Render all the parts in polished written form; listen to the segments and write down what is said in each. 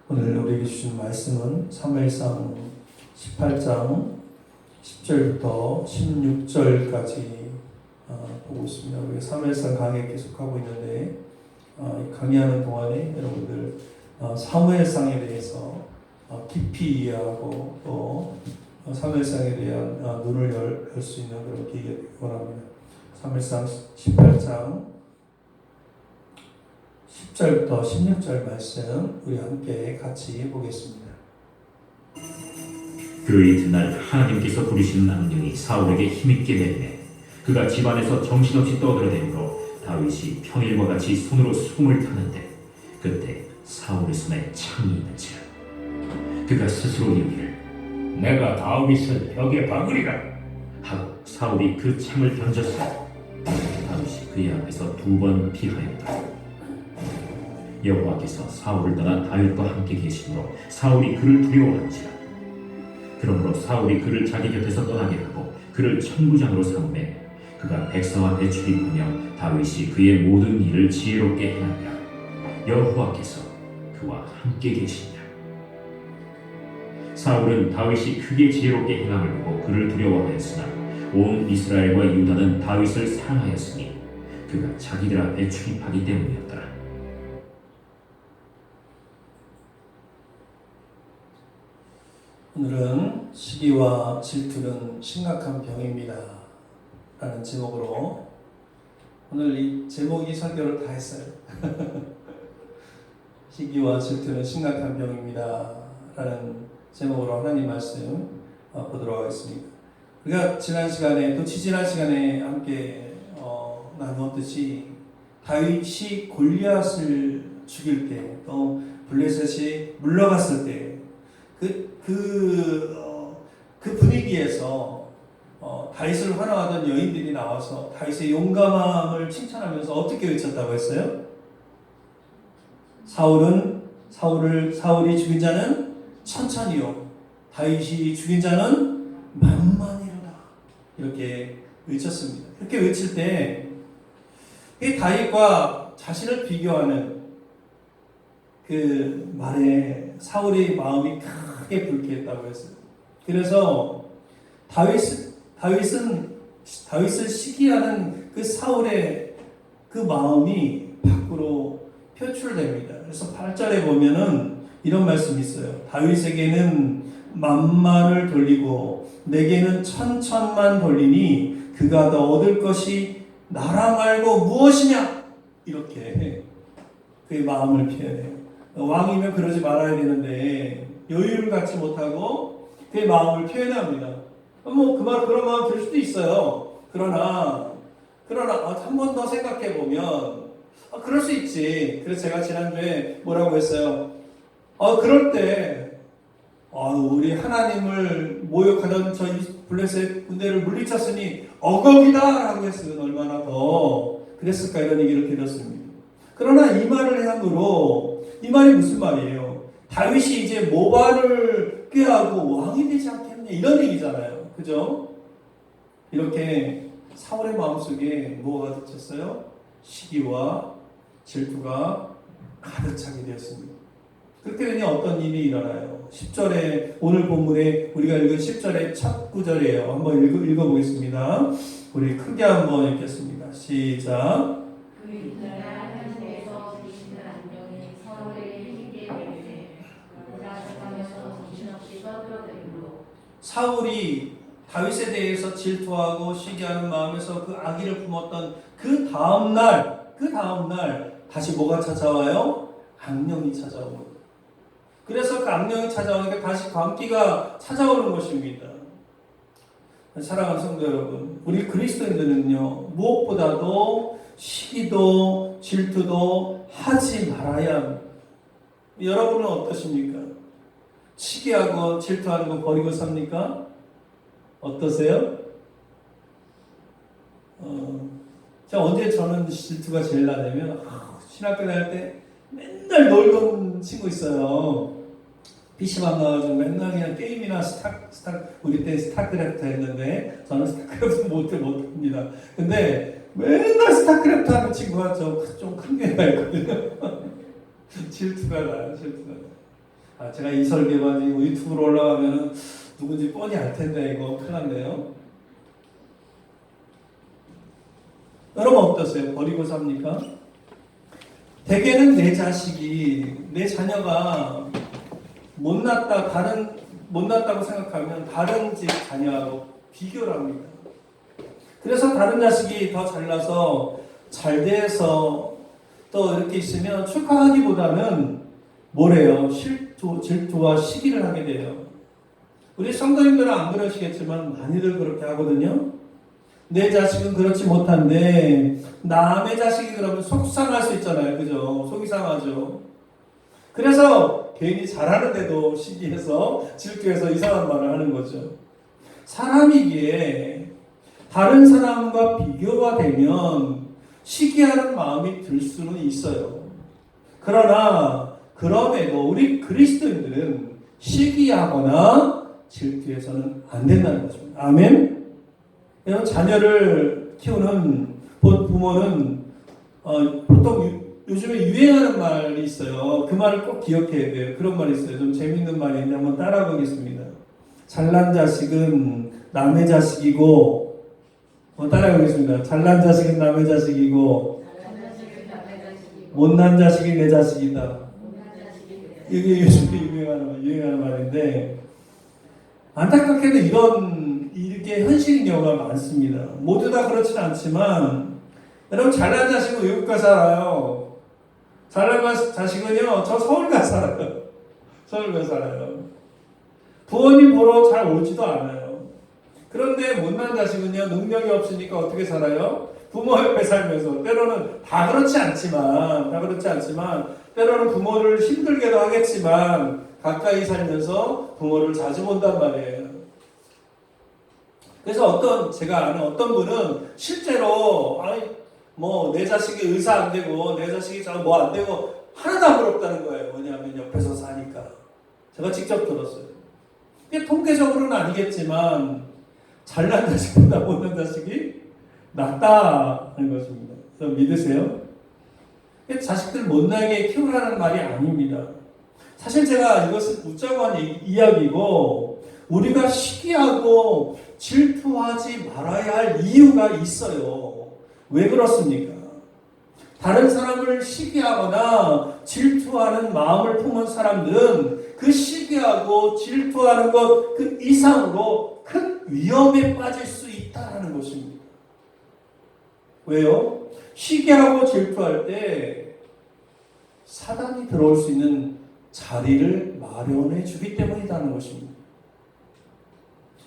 오늘 우리에게 주신 말씀은 사무엘상 18장 10절부터 16절까지 보고 있습니다. 우리가 사무엘상 강의 계속하고 있는데 강의하는 동안에 여러분들 사무엘상에 대해서 깊이 이해하고 또 사무엘상에 대한 눈을 열 수 있는 그런 기회가 되기 원합니다. 사무엘상 18장 10절부터 16절 말씀 우리 함께 같이 보겠습니다. 그 이튿날 하나님께서 부르시는 악령이 사울에게 힘있게 내리매 그가 집안에서 정신없이 떠들어대므로 다윗이 평일과 같이 손으로 수금을 타는데 그때 사울의 손에 창이 있는지라 그가 스스로 이르기를 내가 다윗을 벽에 박으리라 하고 사울이 그 창을 던졌으나 다윗이 그의 앞에서 2번 피하였다. 여호와께서 사울을 떠나 다윗과 함께 계시므로 사울이 그를 두려워한지라. 그러므로 사울이 그를 자기 곁에서 떠나게 하고 그를 천부장으로 삼매 그가 백성과 배출입하며 다윗이 그의 모든 일을 지혜롭게 행하니라. 여호와께서 그와 함께 계시니라. 사울은 다윗이 크게 지혜롭게 행함을 보고 그를 두려워하였으나 온 이스라엘과 유다는 다윗을 사랑하였으니 그가 자기들 앞에 출입하기 때문이었더라. 오늘은 시기와 질투는 심각한 병입니다 라는 제목으로 오늘 이 제목이 설교를 다 했어요. 시기와 질투는 심각한 병입니다 라는 제목으로 하나님 말씀 보도록 하겠습니다. 우리가 지난 시간에 또 지지난 시간에 함께 나누었듯이 다윗이 골리앗을 죽일 때 또 블레셋이 물러갔을 때 그 분위기에서 다윗을 환호하던 여인들이 나와서 다윗의 용감함을 칭찬하면서 어떻게 외쳤다고 했어요? 사울이 죽인 자는 천천히요 다윗이 죽인 자는 만만이로다 이렇게 외쳤습니다. 이렇게 외칠 때 이 다윗과 자신을 비교하는 그 말에 사울의 마음이 크게 불쾌했다고 했어요. 그래서 다윗을 시기하는 그 사울의 그 마음이 밖으로 표출됩니다. 그래서 8절에 보면은 이런 말씀이 있어요. 다윗에게는 만만을 돌리고 내게는 천천만 돌리니 그가 더 얻을 것이 나라 말고 무엇이냐? 이렇게 그의 마음을 표현해요. 왕이면 그러지 말아야 되는데 여유를 갖지 못하고 그의 마음을 표현합니다. 그런 마음 들 수도 있어요. 그러나 한 번 더 생각해 보면 그럴 수 있지. 그래서 제가 지난주에 뭐라고 했어요? 그럴 때 우리 하나님을 모욕하던 저 블레셋 군대를 물리쳤으니 억억이다라고 했으면 얼마나 더 그랬을까 이런 얘기를 드렸습니다. 그러나 이 말을 향으로 이 말이 무슨 말이에요? 다윗이 이제 모발을 꾀하고 왕이 되지 않겠냐 이런 얘기잖아요. 그죠? 이렇게 사울의 마음속에 뭐가 득쳤어요? 시기와 질투가 가득 차게 되었습니다. 그렇게 되니 어떤 일이 일어나요? 10절에 오늘 본문에 우리가 읽은 10절의 첫 구절이에요. 한번 읽어보겠습니다. 우리 크게 한번 읽겠습니다. 시작. 사울이 다윗에 대해서 질투하고 시기하는 마음에서 그 악의를 품었던 그 다음날 다시 뭐가 찾아와요? 악령이 찾아옵니다. 그래서 그 악령이 찾아오니까 다시 광기가 찾아오는 것입니다. 사랑하는 성도 여러분, 우리 그리스도인들은요 무엇보다도 시기도 질투도 하지 말아야 합니다. 여러분은 어떠십니까? 시기하고 질투하는 거 버리고 삽니까? 어떠세요? 언제 저는 질투가 제일 나냐면 신학교 다닐 때 맨날 놀던 친구 있어요. PC방 가가지고 맨날 그냥 게임이나 우리 때 스타크래프트 했는데 저는 스타크래프트 못합니다. 근데 맨날 스타크래프트 하는 친구가 좀 큰 게 나거든요. 질투가 나요. 제가 이 설교가 지금 유튜브로 올라가면 누군지 뻔히 알 텐데 이거 큰일 났네요. 여러분 어떠세요? 버리고 삽니까? 대개는 내 자식이, 내 자녀가 못났다고 생각하면 다른 집 자녀하고 비교를 합니다. 그래서 다른 자식이 더 잘나서 잘 돼서 또 이렇게 있으면 축하하기보다는 뭐래요? 질투와 시기를 하게 돼요. 우리 성도님들은 안 그러시겠지만 많이들 그렇게 하거든요. 내 자식은 그렇지 못한데 남의 자식이 그러면 속상할 수 있잖아요. 그죠? 속이 상하죠. 그래서 괜히 잘하는데도 시기해서 질투해서 이상한 말을 하는 거죠. 사람이기에 다른 사람과 비교가 되면 시기하는 마음이 들 수는 있어요. 그러나 그럼에도 우리 그리스도인들은 시기하거나 질투해서는 안 된다는 거죠. 아멘? 여러분 자녀를 키우는 부모는 보통 요즘에 유행하는 말이 있어요. 그 말을 꼭 기억해야 돼요. 그런 말이 있어요. 좀 재밌는 말인데 한번 따라 보겠습니다. 잘난 자식은 남의 자식이고 따라 보겠습니다. 잘난 자식은 남의 자식이고 못난 자식이 내 자식이다. 이게 요즘에 유행하는 말인데 안타깝게도 이게 현실인 경우가 많습니다. 모두 다 그렇지는 않지만 여러분 잘난 자식은 외국 가 살아요. 잘난 자식은요 저 서울 가 살아요. 서울 가 살아요. 부모님 보러 잘 오지도 않아요. 그런데 못난 자식은요 능력이 없으니까 어떻게 살아요? 부모 옆에 살면서 때로는 다 그렇지 않지만 때로는 부모를 힘들게도 하겠지만 가까이 살면서 부모를 자주 본단 말이에요. 그래서 제가 아는 어떤 분은 실제로 내 자식이 의사 안 되고 내 자식이 뭐 안 되고 하나도 안 부럽다는 거예요. 뭐냐면 옆에서 사니까. 제가 직접 들었어요. 이게 통계적으로는 아니겠지만 잘난 자식보다 못난 자식이 낫다는 것입니다. 그럼 믿으세요? 자식들 못나게 키우라는 말이 아닙니다. 사실 제가 이것을 웃자고 한 이야기고 우리가 시기하고 질투하지 말아야 할 이유가 있어요. 왜 그렇습니까? 다른 사람을 시기하거나 질투하는 마음을 품은 사람들은 그 시기하고 질투하는 것 그 이상으로 큰 위험에 빠질 수 있다는 것입니다. 왜요? 시기하고 질투할 때 사단이 들어올 수 있는 자리를 마련해 주기 때문이라는 것입니다.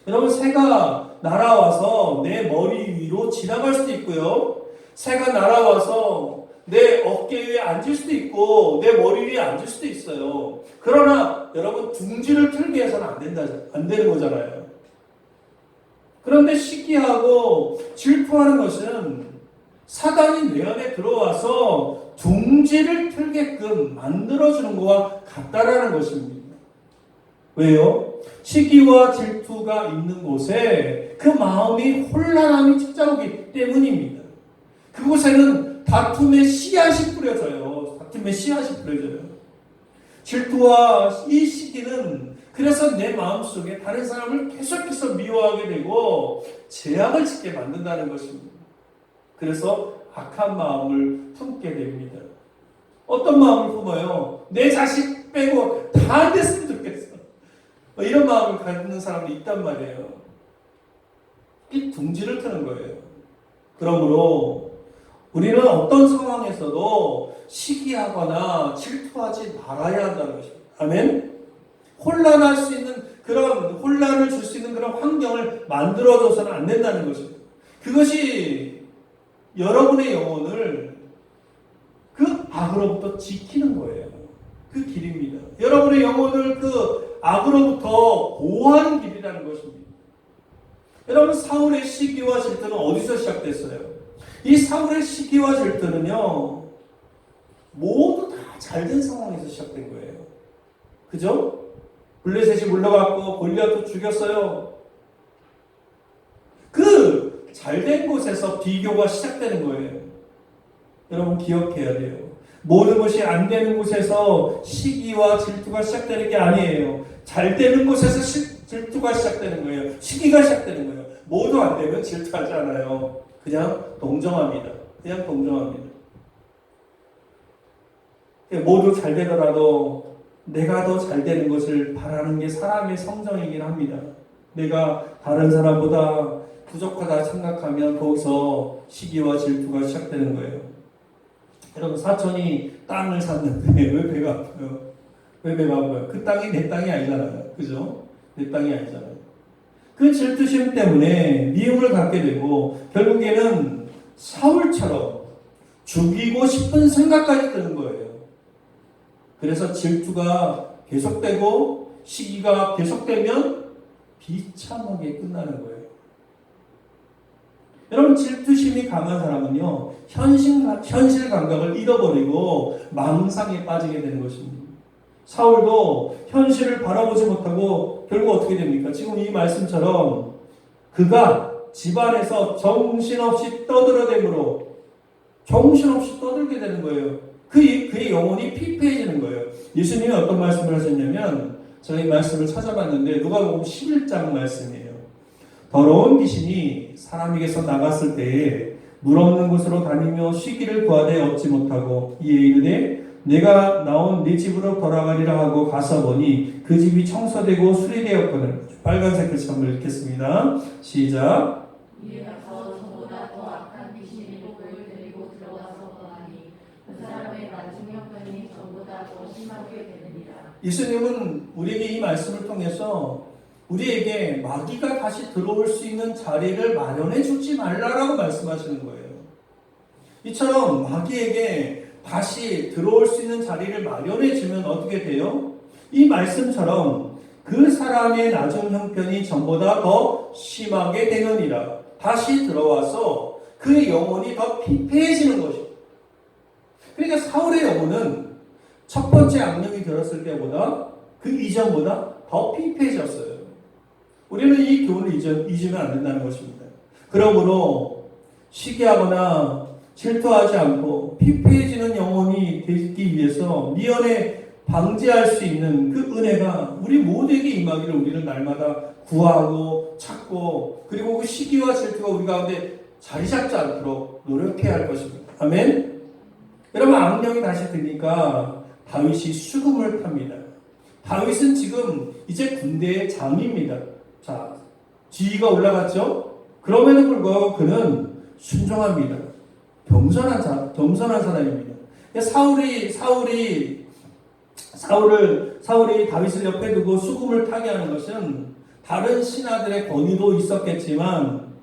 여러분 새가 날아와서 내 머리 위로 지나갈 수도 있고요. 새가 날아와서 내 어깨 위에 앉을 수도 있고 내 머리 위에 앉을 수도 있어요. 그러나 여러분 둥지를 틀게 해서는 안 되는 거잖아요. 그런데 시기하고 질투하는 것은 사단이 내 안에 들어와서 둥지를 틀게끔 만들어주는 것과 같다라는 것입니다. 왜요? 시기와 질투가 있는 곳에 그 마음이 혼란함이 찾아오기 때문입니다. 그곳에는 다툼의 씨앗이 뿌려져요. 질투와 이 시기는 그래서 내 마음속에 다른 사람을 계속해서 미워하게 되고 제약을 짓게 만든다는 것입니다. 그래서 악한 마음을 품게 됩니다. 어떤 마음을 품어요? 내 자식 빼고 다 안 됐으면 좋겠어. 이런 마음을 갖는 사람이 있단 말이에요. 이 둥지를 트는 거예요. 그러므로 우리는 어떤 상황에서도 시기하거나 질투하지 말아야 한다는 것입니다. 아멘? 혼란을 줄 수 있는 그런 환경을 만들어줘서는 안 된다는 것입니다. 그것이 여러분의 영혼을 그 악으로부터 지키는 거예요. 그 길입니다. 여러분의 영혼을 그 악으로부터 보호하는 길이라는 것입니다. 여러분 사울의 시기와 질투는 어디서 시작됐어요? 이 사울의 시기와 질투는요 모두 다 잘된 상황에서 시작된 거예요. 그죠? 블레셋이 물러갔고 골리앗도 죽였어요. 그 잘된 곳에서 비교가 시작되는 거예요. 여러분 기억해야 돼요. 모든 것이 안 되는 곳에서 시기와 질투가 시작되는 게 아니에요. 잘 되는 곳에서 질투가 시작되는 거예요. 시기가 시작되는 거예요. 모두 안 되면 질투하지 않아요. 그냥 동정합니다. 그냥 동정합니다. 모두 잘 되더라도 내가 더 잘 되는 것을 바라는 게 사람의 성정이긴 합니다. 내가 다른 사람보다 부족하다 생각하면 거기서 시기와 질투가 시작되는 거예요. 여러분, 사촌이 땅을 샀는데 왜 배가 아파요? 왜 배가 아파요? 그 땅이 내 땅이 아니잖아요. 그죠? 내 땅이 아니잖아요. 그 질투심 때문에 미움을 갖게 되고 결국에는 사울처럼 죽이고 싶은 생각까지 드는 거예요. 그래서 질투가 계속되고 시기가 계속되면 비참하게 끝나는 거예요. 여러분, 질투심이 강한 사람은요, 현실 감각을 잃어버리고 망상에 빠지게 되는 것입니다. 사울도 현실을 바라보지 못하고 결국 어떻게 됩니까? 지금 이 말씀처럼 그가 집안에서 정신없이 떠들어대므로 정신없이 떠들게 되는 거예요. 그의 영혼이 피폐해지는 거예요. 예수님이 어떤 말씀을 하셨냐면, 저희 말씀을 찾아봤는데 누가복음 11장 말씀이에요. 더러운 귀신이 사람에게서 나갔을 때에 물 없는 곳으로 다니며 쉬기를 구하되 얻지 못하고 이에 이르되 내가 나온 네 집으로 돌아가리라 하고 가서 보니 그 집이 청소되고 수리되었거늘. 빨간색 글씨 한번 읽겠습니다. 시작. 이에 가서 저보다 더 악한 귀신이 목을 데리고 들어가서 거하니 그 사람의 나중 형편이 저보다 더 심하게 되느니라. 예수님은 우리에게 이 말씀을 통해서 우리에게 마귀가 다시 들어올 수 있는 자리를 마련해 주지 말라라고 말씀하시는 거예요. 이처럼 마귀에게 다시 들어올 수 있는 자리를 마련해 주면 어떻게 돼요? 이 말씀처럼 그 사람의 나중 형편이 전보다 더 심하게 되느니라. 다시 들어와서 그의 영혼이 더 피폐해지는 것입니다. 그러니까 사울의 영혼은 첫 번째 악령이 들었을 때보다 그 이전보다 더 피폐해졌어요. 우리는 이 교훈을 잊으면 안 된다는 것입니다. 그러므로 시기하거나 질투하지 않고 피폐해지는 영혼이 되기 위해서 미연에 방지할 수 있는 그 은혜가 우리 모두에게 임하기를 우리는 날마다 구하고 찾고, 그리고 그 시기와 질투가 우리 가운데 자리 잡지 않도록 노력해야 할 것입니다. 아멘. 여러분, 악령이 다시 드니까 다윗이 수금을 탑니다. 다윗은 지금 이제 군대의 장입니다. 자, 지위가 올라갔죠? 그럼에도 불구하고 그는 순종합니다. 겸손한 사람입니다. 사울이 다윗을 옆에 두고 수금을 타게 하는 것은 다른 신하들의 권위도 있었겠지만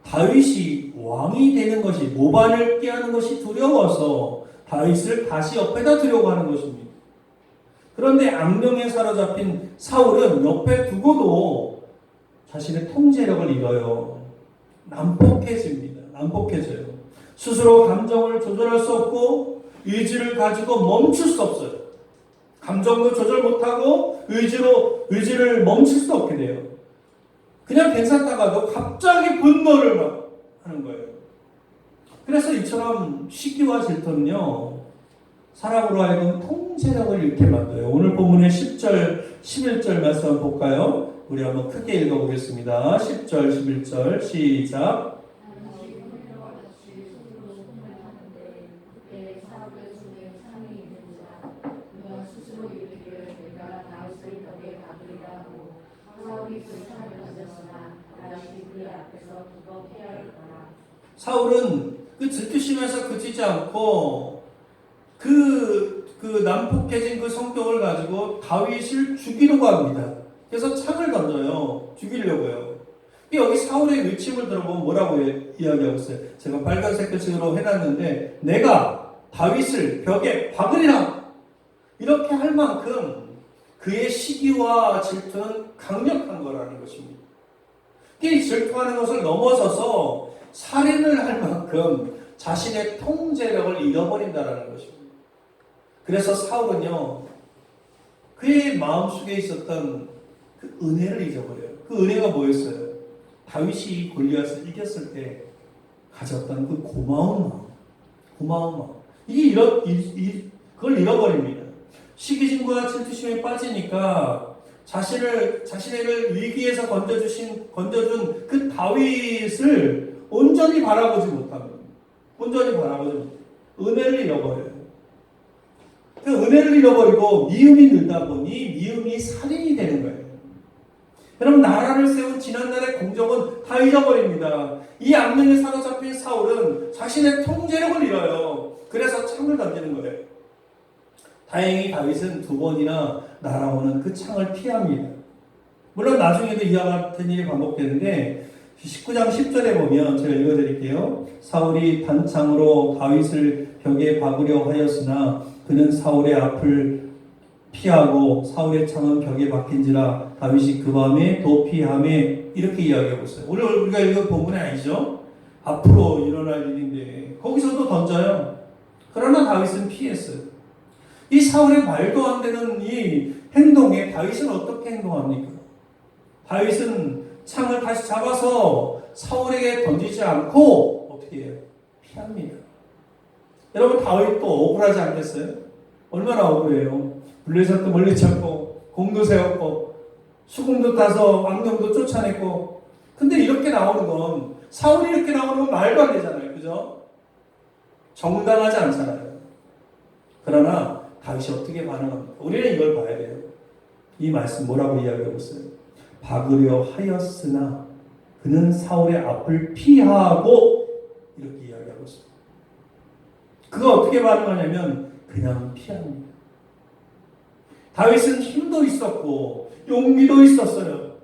다윗이 왕이 되는 것이, 모반을 깨하는 것이 두려워서 다윗을 다시 옆에다 두려고 하는 것입니다. 그런데 악령에 사로잡힌 사울은 옆에 두고도 자신의 통제력을 잃어요. 난폭해져요. 스스로 감정을 조절할 수 없고 의지를 가지고 멈출 수 없어요. 감정도 조절 못하고 의지를 멈출 수 없게 돼요. 그냥 괜찮다가도 갑자기 분노를 막 하는 거예요. 그래서 이처럼 시기와 질투는요, 사람으로 하여금 통제력을 잃게 만들어요. 오늘 본문의 10절, 11절 말씀 한번 볼까요? 우리 한번 크게 읽어보겠습니다. 10절, 11절 시작. 사울은 그 질투심에서 그치지 않고 그 난폭해진 그 성격을 가지고 다윗을 죽이려고 합니다. 그래서 창을 던져요. 죽이려고요. 여기 사울의 외침을 들어보면 뭐라고 이야기하고 있어요? 제가 빨간색 글씨로 해놨는데, 내가 다윗을 벽에 박으리라. 이렇게 할 만큼 그의 시기와 질투는 강력한 거라는 것입니다. 이 질투하는 것을 넘어서서 살인을 할 만큼 자신의 통제력을 잃어버린다는 것입니다. 그래서 사울은요, 그의 마음속에 있었던 그 은혜를 잊어버려요. 그 은혜가 뭐였어요? 다윗이 골리앗을 이겼을 때 가졌던 그 고마운 마음. 그걸 잃어버립니다. 시기심과 질투심에 빠지니까 자신을 위기에서 건져준 그 다윗을 온전히 바라보지 못합니다. 은혜를 잃어버려요. 그 은혜를 잃어버리고 미움이 늘다 보니 미움이 살인이 되는 거예요. 여러분, 나라를 세운 지난날의 공적은 다 잊어버립니다. 이 악령에 사로잡힌 사울은 자신의 통제력을 잃어요. 그래서 창을 던지는 거예요. 다행히 다윗은 2번이나 날아오는 그 창을 피합니다. 물론 나중에도 이와 같은 일이 반복되는데 19장 10절에 보면 제가 읽어드릴게요. 사울이 단창으로 다윗을 벽에 박으려 하였으나 그는 사울의 앞을 피하고 사울의 창은 벽에 박힌지라 다윗이 그 밤에 도피함에 이렇게 이야기하고 있어요. 오늘 우리가 읽은 본문이 아니죠? 앞으로 일어날 일인데 거기서도 던져요. 그러나 다윗은 피했어요. 이 사울의 말도 안 되는 이 행동에 다윗은 어떻게 행동합니까? 다윗은 창을 다시 잡아서 사울에게 던지지 않고 어떻게 해요? 피합니다. 여러분, 다윗도 억울하지 않겠어요? 얼마나 억울해요. 블레셋도 멀리 찾고 공도 세웠고 수금도 타서 악령도 쫓아냈고, 근데 이렇게 나오는 건, 사울이 이렇게 나오는 건 말도 안 되잖아요. 그죠? 정당하지 않잖아요. 그러나 다윗이 어떻게 반응합니까? 우리는 이걸 봐야 돼요. 이 말씀 뭐라고 이야기하고 있어요? 박으려 하였으나 그는 사울의 앞을 피하고 이렇게 이야기하고 있습니다. 그가 어떻게 반응하냐면 그냥 피합니다. 다윗은 힘도 있었고 용기도 있었어요.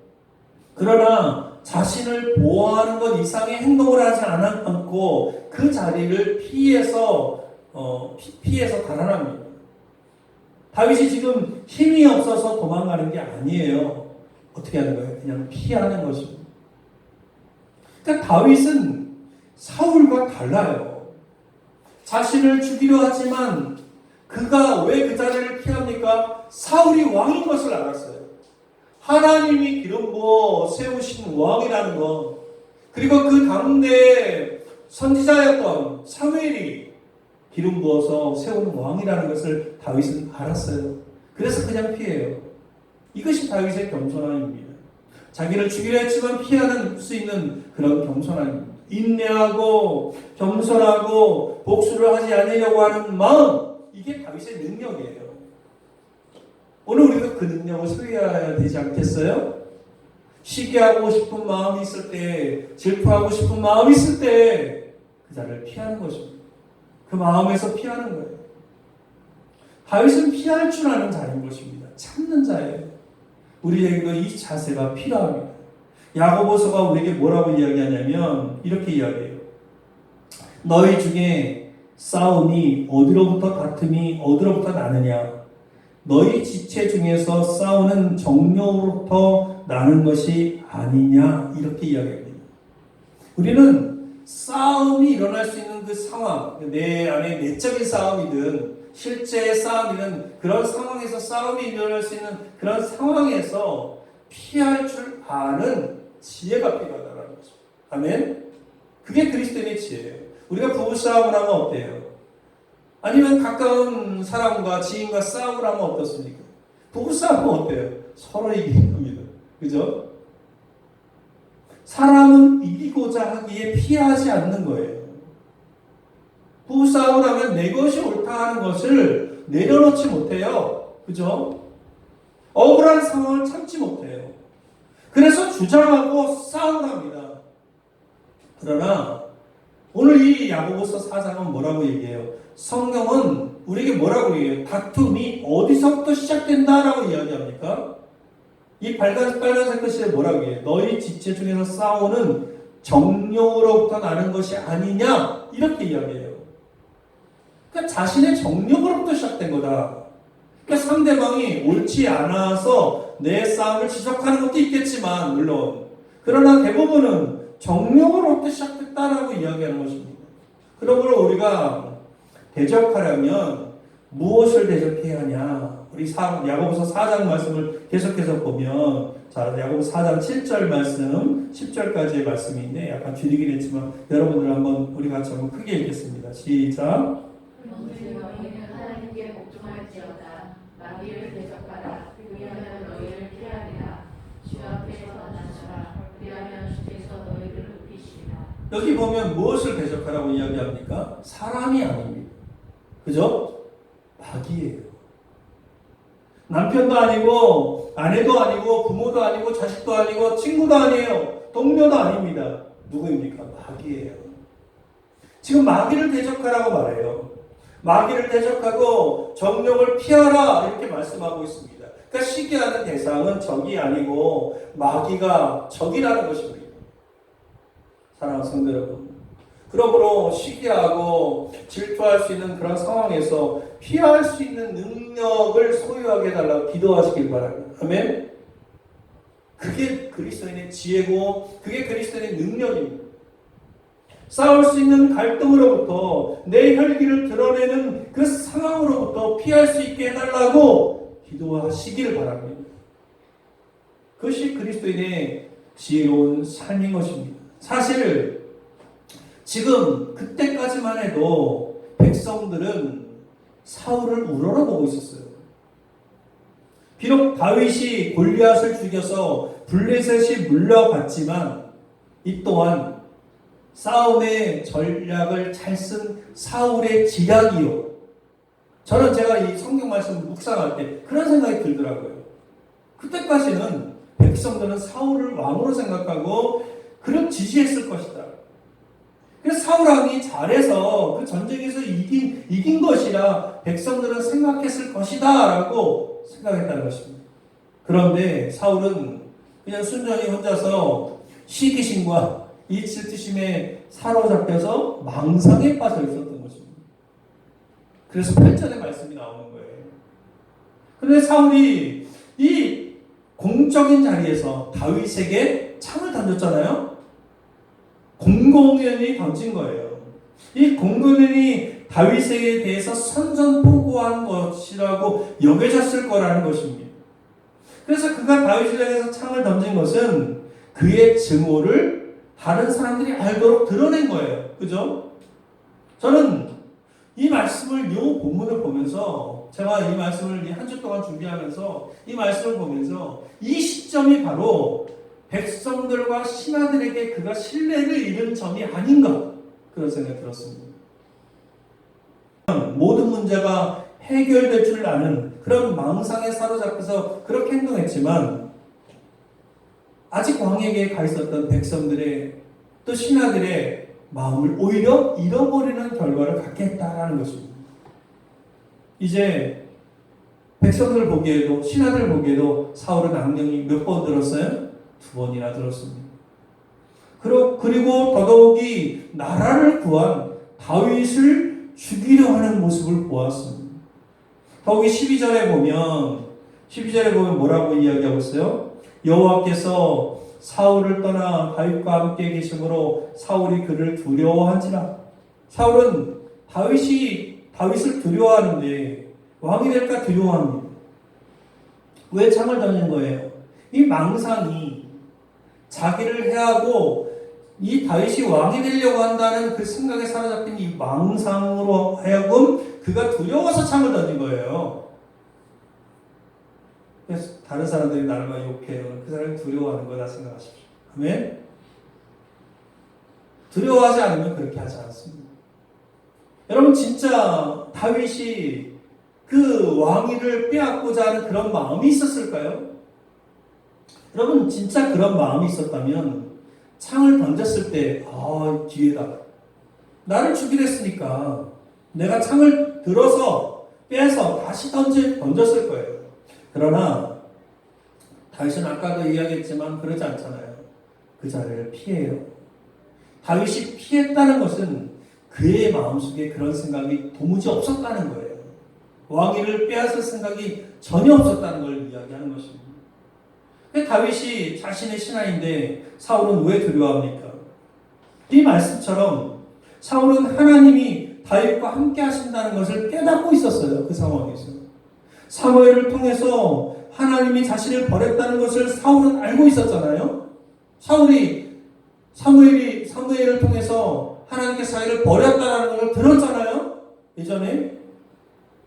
그러나 자신을 보호하는 것 이상의 행동을 하지 않고 그 자리를 피해서 달아납니다. 다윗이 지금 힘이 없어서 도망가는 게 아니에요. 어떻게 하는 거예요? 그냥 피하는 것입니다. 그러니까 다윗은 사울과 달라요. 자신을 죽이려 하지만 그가 왜 그 자리를 피합니까? 사울이 왕인 것을 알았어요. 하나님이 기름 부어 세우신 왕이라는 것, 그리고 그 당대의 선지자였던 사무엘이 기름 부어서 세우는 왕이라는 것을 다윗은 알았어요. 그래서 그냥 피해요. 이것이 다윗의 겸손함입니다. 자기를 죽이려 했지만 피하는 수 있는 그런 겸손함입니다. 인내하고 겸손하고 복수를 하지 않으려고 하는 마음, 이게 다윗의 능력이에요. 오늘 우리도 그 능력을 소유해야 되지 않겠어요? 시기하고 싶은 마음이 있을 때, 질투하고 싶은 마음이 있을 때 그 자를 피하는 것입니다. 그 마음에서 피하는 거예요. 다윗은 피할 줄 아는 자인 것입니다. 참는 자예요. 우리에게도 이 자세가 필요합니다. 야고보서가 우리에게 뭐라고 이야기하냐면 이렇게 이야기해요. 너희 중에 싸움이 어디로부터 다툼이 어디로부터 나느냐? 너희 지체 중에서 싸우는 정욕으로부터 나는 것이 아니냐? 이렇게 이야기합니다. 우리는 싸움이 일어날 수 있는 그 상황, 내 안에 내적인 싸움이든 실제의 싸움이든 그런 상황에서 싸움이 일어날 수 있는 그런 상황에서 피할 줄 아는 지혜가 필요하다는 거죠. 아멘? 그게 그리스도인의 지혜예요. 우리가 부부싸움을 하면 어때요? 아니면 가까운 사람과 지인과 싸움을 하면 어떻습니까? 부부싸움은 어때요? 서로 이기는 겁니다. 그죠? 사람은 이기고자 하기에 피하지 않는 거예요. 부부싸움을 하면 내 것이 옳다 하는 것을 내려놓지 못해요. 그죠? 억울한 상황을 참지 못해요. 그래서 주장하고 싸움을 합니다. 그러나 오늘 이 야고보서 4장은 뭐라고 얘기해요? 성경은 우리에게 뭐라고 얘기해요? 다툼이 어디서부터 시작된다라고 이야기합니까? 이 빨간색 글씨에 뭐라고 얘기해요? 너희 지체 중에서 싸우는 정욕으로부터 나는 것이 아니냐? 이렇게 이야기해요. 그러니까 자신의 정욕으로부터 시작된 거다. 그러니까 상대방이 옳지 않아서 내 싸움을 지적하는 것도 있겠지만 물론 그러나 대부분은 정욕으로부터 시작됐다라고 이야기하는 것입니다. 그러므로 우리가 대적하려면 무엇을 대적해야 하냐? 우리 야고보서 4장 말씀을 계속해서 보면 자, 야고보서 4장 7절 말씀, 10절까지의 말씀인데 약간 줄이긴 했지만 여러분들 한번 우리 같이 한번 크게 읽겠습니다. 시작. 그런즉 너희는 하나님께 복종할지어다. 마귀를 대적하라. 그리하면 너희를 피하리라. 주 앞에서 낮추라. 그리하면 주께서 너희를 높이시리라. 여기 보면 무엇을 대적하라고 이야기합니까? 사람이 아닙니다. 그죠? 마귀예요. 남편도 아니고 아내도 아니고 부모도 아니고 자식도 아니고 친구도 아니에요. 동료도 아닙니다. 누구입니까? 마귀예요. 지금 마귀를 대적하라고 말해요. 마귀를 대적하고 정욕을 피하라 이렇게 말씀하고 있습니다. 그러니까 시기하는 대상은 적이 아니고 마귀가 적이라는 것입니다. 사랑하는 성도 여러분, 그러므로 시기하고 질투할 수 있는 그런 상황에서 피할 수 있는 능력을 소유하게 해달라고 기도하시길 바랍니다. 아멘. 그게 그리스도인의 지혜고 그게 그리스도인의 능력입니다. 싸울 수 있는 갈등으로부터 내 혈기를 드러내는 그 상황으로부터 피할 수 있게 해달라고 기도하시길 바랍니다. 그것이 그리스도인의 지혜로운 삶인 것입니다. 사실 지금 그때까지만 해도 백성들은 사울을 우러러보고 있었어요. 비록 다윗이 골리앗을 죽여서 블레셋이 물러갔지만 이 또한 싸움의 전략을 잘 쓴 사울의 지략이요. 저는 제가 이 성경 말씀을 묵상할 때 그런 생각이 들더라고요. 그때까지는 백성들은 사울을 왕으로 생각하고 그를 지지했을 것이다. 그래서 사울 왕이 잘해서 그 전쟁에서 이긴 것이라 백성들은 생각했을 것이다 라고 생각했다는 것입니다. 그런데 사울은 그냥 순전히 혼자서 시기심과 이 질투심에 사로잡혀서 망상에 빠져 있었던 것입니다. 그래서 8절의 말씀이 나오는 거예요. 그런데 사울이 이 공적인 자리에서 다윗에게 창을 던졌잖아요. 공공연히 던진 거예요. 이 공공연히 다윗에게 대해서 선전포고한 것이라고 여겨졌을 거라는 것입니다. 그래서 그가 다윗을 향해서 창을 던진 것은 그의 증오를 다른 사람들이 알도록 드러낸 거예요. 그죠? 저는 이 말씀을, 이 본문을 보면서, 제가 이 말씀을 한 주 동안 준비하면서 이 말씀을 보면서 이 시점이 바로 백성들과 신하들에게 그가 신뢰를 잃은 점이 아닌가 그런 생각이 들었습니다. 모든 문제가 해결될 줄 아는 그런 망상에 사로잡혀서 그렇게 행동했지만 아직 왕에게 가 있었던 백성들의 또 신하들의 마음을 오히려 잃어버리는 결과를 갖게 했다라는 것입니다. 이제 백성들 보기에도 신하들 보기에도 사울은 악령이 몇 번 들었어요? 2번이나 들었습니다. 그리고 더더욱이 나라를 구한 다윗을 죽이려 하는 모습을 보았습니다. 더욱이 12절에 보면 뭐라고 이야기하고 있어요? 여호와께서 사울을 떠나 다윗과 함께 계심으로 사울이 그를 두려워한지라. 사울은 다윗을 두려워하는데 왕이 될까 두려워합니다. 왜 창을 던진 거예요? 이 망상이 자기를 해하고 이 다윗이 왕이 되려고 한다는 그 생각에 사로잡힌 이 망상으로 하여금 그가 두려워서 창을 던진 거예요. 그래서 다른 사람들이 나를 막 욕해요. 그 사람이 두려워하는 거다 생각하십시오. 아멘? 두려워하지 않으면 그렇게 하지 않습니다. 여러분 진짜 다윗이 그 왕위를 빼앗고자 하는 그런 마음이 있었을까요? 여러분 진짜 그런 마음이 있었다면 창을 던졌을 때 기회다. 나를 죽이려 했으니까 내가 창을 들어서 빼서 다시 던졌을 거예요. 그러나 다윗은 아까도 이야기했지만 그러지 않잖아요. 그 자리를 피해요. 다윗이 피했다는 것은 그의 마음속에 그런 생각이 도무지 없었다는 거예요. 왕위를 빼앗을 생각이 전혀 없었다는 걸 이야기하는 것입니다. 다윗이 자신의 신하인데 사울은 왜 두려워합니까? 이 말씀처럼 사울은 하나님이 다윗과 함께 하신다는 것을 깨닫고 있었어요. 그 상황에서. 사무엘을 통해서 하나님이 자신을 버렸다는 것을 사울은 알고 있었잖아요. 사무엘을 통해서 하나님께서 자기를 버렸다는 것을 들었잖아요. 예전에.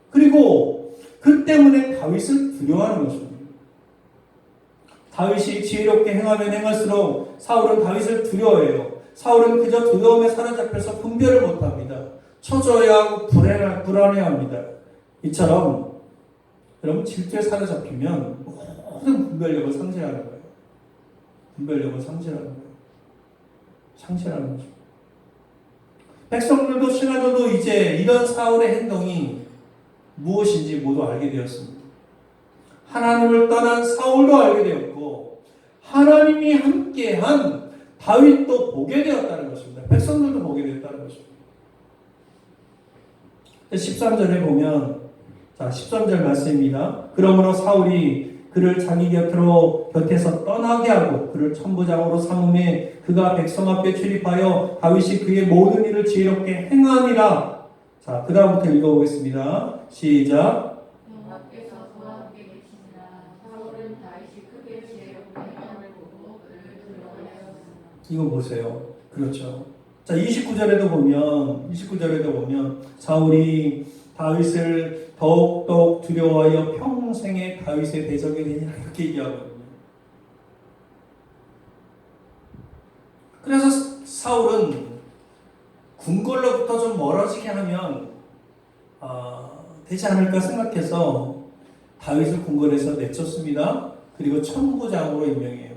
그리고 그 때문에 다윗을 두려워하는 것입니다. 다윗이 지혜롭게 행하면 행할수록 사울은 다윗을 두려워해요. 사울은 그저 두려움에 사로잡혀서 분별을 못합니다. 초조해 하고 불안해합니다. 이처럼 여러분 질투에 사로잡히면 모든 분별력을 상실하는 거예요. 분별력을 상실하는 거예요. 상실하는 거죠. 백성들도 신하들도 이제 이런 사울의 행동이 무엇인지 모두 알게 되었습니다. 하나님을 떠난 사울도 알게 되었고 하나님이 함께한 다윗도 보게 되었다는 것입니다. 백성들도 보게 되었다는 것입니다. 13절에 보면 13절 말씀입니다. 그러므로 사울이 그를 자기 곁에서 떠나게 하고 그를 천부장으로 삼음에 그가 백성 앞에 출입하여 다윗이 그의 모든 일을 지혜롭게 행하니라. 자, 그 다음부터 읽어보겠습니다. 시작. 여호와께서 그와 함께 계시니라. 사울은 다윗이 크게 지혜롭게 행함을 보고 그를 두려워하였으나. 이거 보세요. 그렇죠. 자, 29절에도 보면 사울이 다윗을 더욱더욱 두려워하여 평생에 다윗의 대적이 되니라 이렇게 얘기하거든요. 그래서 사울은 궁궐로부터 좀 멀어지게 하면 되지 않을까 생각해서 다윗을 궁궐에서 내쫓습니다. 그리고 천부장으로 임명해요.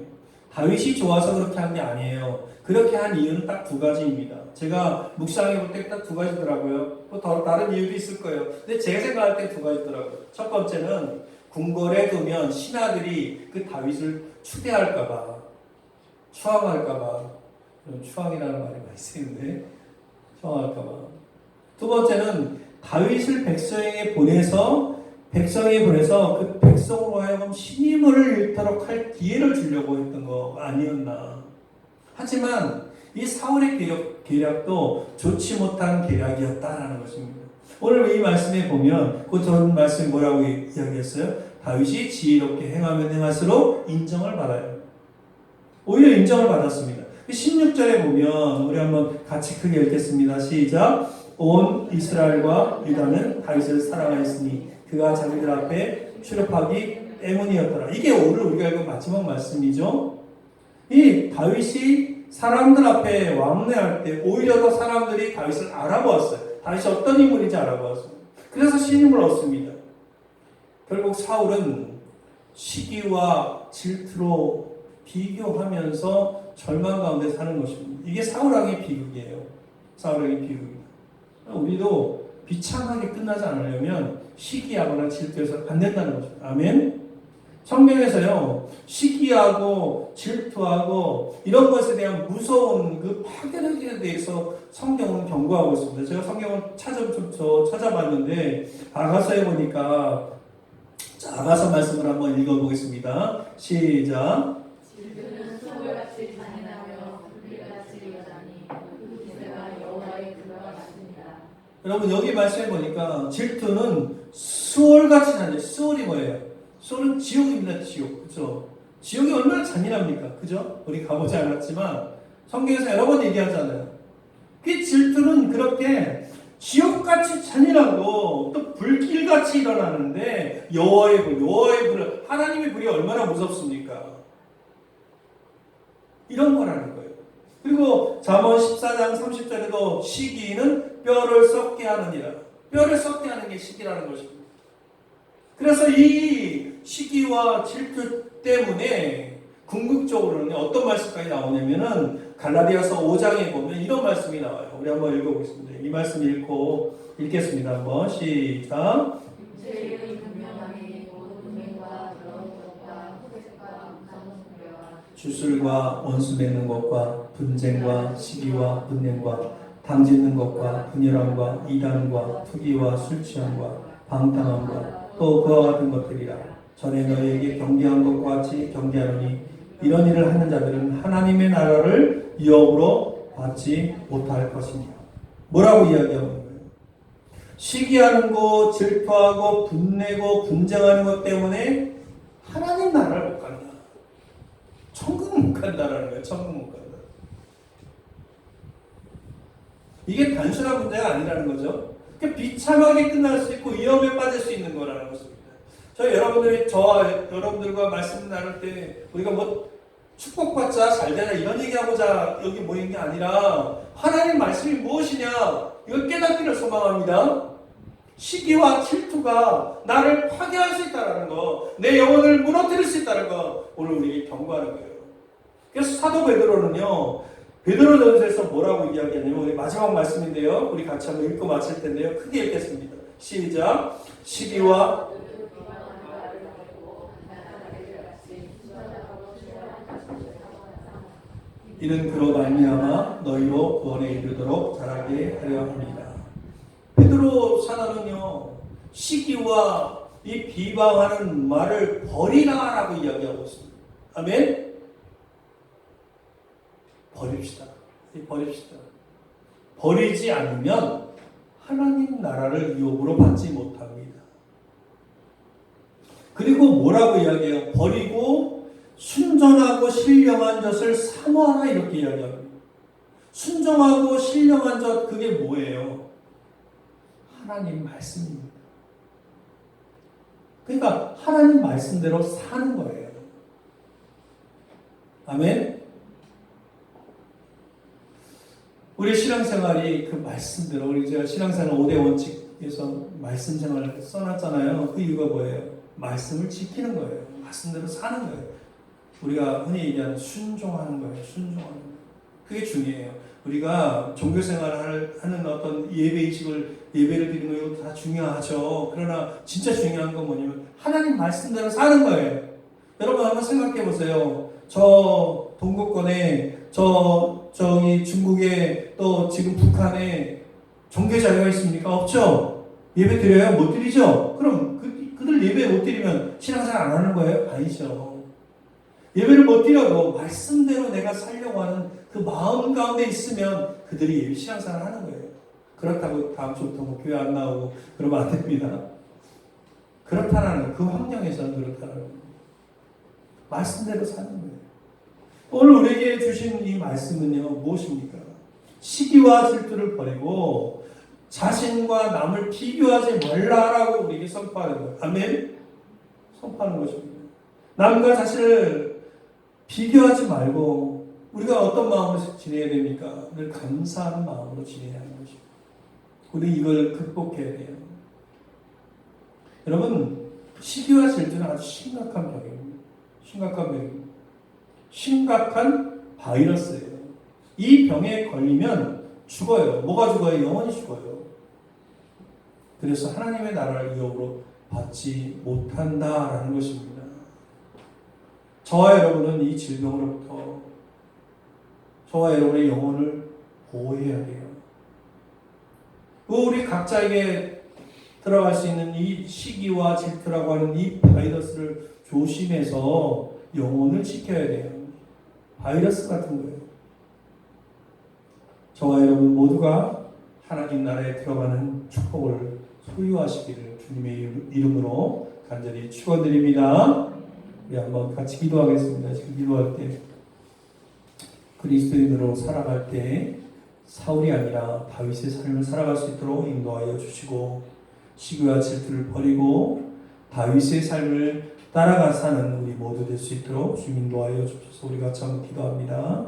다윗이 좋아서 그렇게 한 게 아니에요. 그렇게 한 이유는 딱 두 가지입니다. 제가 묵상해 볼 때 딱 두 가지더라고요. 또 다른 이유도 있을 거예요. 근데 제가 생각할 때 두 가지더라고요. 첫 번째는 궁궐에 두면 신하들이 그 다윗을 추대할까봐, 추앙할까봐, 추앙이라는 말이 많이 쓰이는데, 추앙할까봐. 두 번째는 다윗을 백성에 보내서 그 백성으로 하여금 신임을 잃도록 할 기회를 주려고 했던 거 아니었나. 하지만 이 사울의 계략도 좋지 못한 계략이었다라는 것입니다. 오늘 이 말씀에 보면 그 전 말씀이 뭐라고 이야기했어요? 다윗이 지혜롭게 행하면 행할수록 인정을 받아요. 오히려 인정을 받았습니다. 16절에 보면 우리 한번 같이 크게 읽겠습니다. 시작. 온 이스라엘과 유다는 다윗을 사랑하였으니 그가 자기들 앞에 출입하기 때문이었더라. 이게 오늘 우리가 읽은 마지막 말씀이죠. 이 다윗이 사람들 앞에 왕래할 때 오히려 더 사람들이 다윗을 알아보았어요. 다윗이 어떤 인물인지 알아보았어요. 그래서 신임을 얻습니다. 결국 사울은 시기와 질투로 비교하면서 절망 가운데 사는 것입니다. 이게 사울왕의 비극이에요. 사울왕의 비극입니다. 우리도 비참하게 끝나지 않으려면 시기하거나 질투해서 안 된다는 거죠. 아멘. 성경에서요, 시기하고 질투하고 이런 것에 대한 무서운 그 파괴력에 대해서 성경은 경고하고 있습니다. 제가 성경을 찾아봤는데 아가서에 보니까 아가서 말씀을 한번 읽어보겠습니다. 시작. 질투는 소울같이 잔인하며 불길같이 여자니 그 기세가 여호와의 불과 같습니다. 여러분 여기 말씀해 보니까 질투는 수월같이 잔인해요. 수월이 뭐예요? 수월은 지옥입니다. 지옥. 그렇죠? 지옥이 얼마나 잔인합니까? 그죠? 우리 가보지 않았지만 성경에서 여러 번 얘기하잖아요. 그 질투는 그렇게 지옥같이 잔인하고 또 불길같이 일어나는데 여호와의 불, 하나님의 불이 얼마나 무섭습니까? 이런 거라는 거예요. 그리고 잠언 14장 30절에도 시기는 뼈를 썩게 하느니라. 뼈를 썩게 하는 게 시기라는 것입니다. 그래서 이 시기와 질투 때문에 궁극적으로는 어떤 말씀까지 나오냐면은 갈라디아서 5장에 보면 이런 말씀이 나와요. 우리 한번 읽어보겠습니다. 이 말씀 읽겠습니다. 한번 시작. 죄의 분명하니 모든 분명과 더러운 것과 후색과 무서운 소리와 주술과 원수 맺는 것과 분쟁과 시기와 분냄과 당짓는 것과 분열함과 이단과 투기와 술 취함과 방탕함과 또 그와 같은 것들이라. 전에 너희에게 경계한 것과 같이 경계하노니 이런 일을 하는 자들은 하나님의 나라를 유업으로 받지 못할 것입니다. 뭐라고 이야기하는 거예요? 시기하는 것, 질투하고 분내고 분쟁하는 것 때문에 하나님 나라를 못 간다. 천국 못 간다라는 거예요. 천국 못 간다. 이게 단순한 문제가 아니라는 거죠. 비참하게 끝날 수 있고 위험에 빠질 수 있는 거라는 것입니다. 저와 여러분들과 말씀 나눌 때 우리가 뭐 축복받자 잘되자 이런 얘기하고자 여기 모인 게 아니라 하나님 말씀이 무엇이냐 이걸 깨닫기를 소망합니다. 시기와 질투가 나를 파괴할 수 있다는 거, 내 영혼을 무너뜨릴 수 있다는 거 오늘 우리에게 경고하는 거예요. 그래서 사도 베드로는요, 베드로전서에서 뭐라고 이야기하냐면 우리 마지막 말씀인데요, 우리 같이 한번 읽고 마칠 텐데요, 크게 읽겠습니다. 시작. 시기와 이는 그로 말미암아 너희로 구원에 이르도록 자라게 하려 합니다. 베드로 사도는요, 시기와 이 비방하는 말을 버리라라고 이야기하고 있습니다. 아멘. 버립시다. 버립시다. 버리지 않으면 하나님 나라를 유업으로 받지 못합니다. 그리고 뭐라고 이야기해요? 버리고 순전하고 신령한 젖을 사모하라 이렇게 이야기합니다. 순정하고 신령한 젖 그게 뭐예요? 하나님 말씀입니다. 그러니까 하나님 말씀대로 사는 거예요. 아멘. 우리 신앙생활이 그 말씀대로 우리 제가 신앙생활 5대 원칙에서 말씀 생활을 써놨잖아요. 그 이유가 뭐예요? 말씀을 지키는 거예요. 말씀대로 사는 거예요. 우리가 흔히 얘기하는 순종하는 거예요. 순종하는 거예요. 그게 중요해요. 우리가 종교생활을 하는 어떤 예배의식을 예배를 드리는 거 다 중요하죠. 그러나 진짜 중요한 건 뭐냐면 하나님 말씀대로 사는 거예요. 여러분 한번 생각해 보세요. 저 동구권에 저기 중국에 또 지금 북한에 종교 자유가 있습니까? 없죠. 예배 드려요? 못 드리죠. 그럼 그들 예배 못 드리면 신앙생활 안 하는 거예요? 아니죠. 예배를 못 드려도 말씀대로 내가 살려고 하는 그 마음 가운데 있으면 그들이 예배 신앙생활 하는 거예요. 그렇다고 다음 주부터 뭐 교회 안 나오고 그러면 안 됩니다. 그렇다는 그 환경에서는 그렇다는 거예요. 말씀대로 사는 거예요. 오늘 우리에게 주신 이 말씀은요 무엇입니까? 시기와 질투를 버리고 자신과 남을 비교하지 말라라고 우리에게 선포하는 거예요. 아멘? 선포하는 것입니다. 남과 자신을 비교하지 말고 우리가 어떤 마음으로 지내야 됩니까? 늘 감사하는 마음으로 지내야 하는 것입니다. 우리 이걸 극복해야 돼요. 여러분, 시기와 질투는 아주 심각한 병입니다. 심각한 병입니다. 심각한 바이러스예요. 이 병에 걸리면 죽어요. 뭐가 죽어요? 영원히 죽어요. 그래서 하나님의 나라를 유업으로 받지 못한다라는 것입니다. 저와 여러분은 이 질병으로부터 저와 여러분의 영혼을 보호해야 돼요. 우리 각자에게 들어갈 수 있는 이 시기와 질투라고 하는 이 바이러스를 조심해서 영혼을 지켜야 돼요. 바이러스 같은 거예요. 저와 여러분 모두가 하나님 나라에 들어가는 축복을 소유하시기를 주님의 이름으로 간절히 축원드립니다. 우리 한번 같이 기도하겠습니다. 지금 기도할 때 그리스도인으로 살아갈 때 사울이 아니라 다윗의 삶을 살아갈 수 있도록 인도하여 주시고 시기와 질투를 버리고 다윗의 삶을 따라가 사는 우리 모두 될 수 있도록 주님 인도하여 주셔서 우리 같이 한번 기도합니다.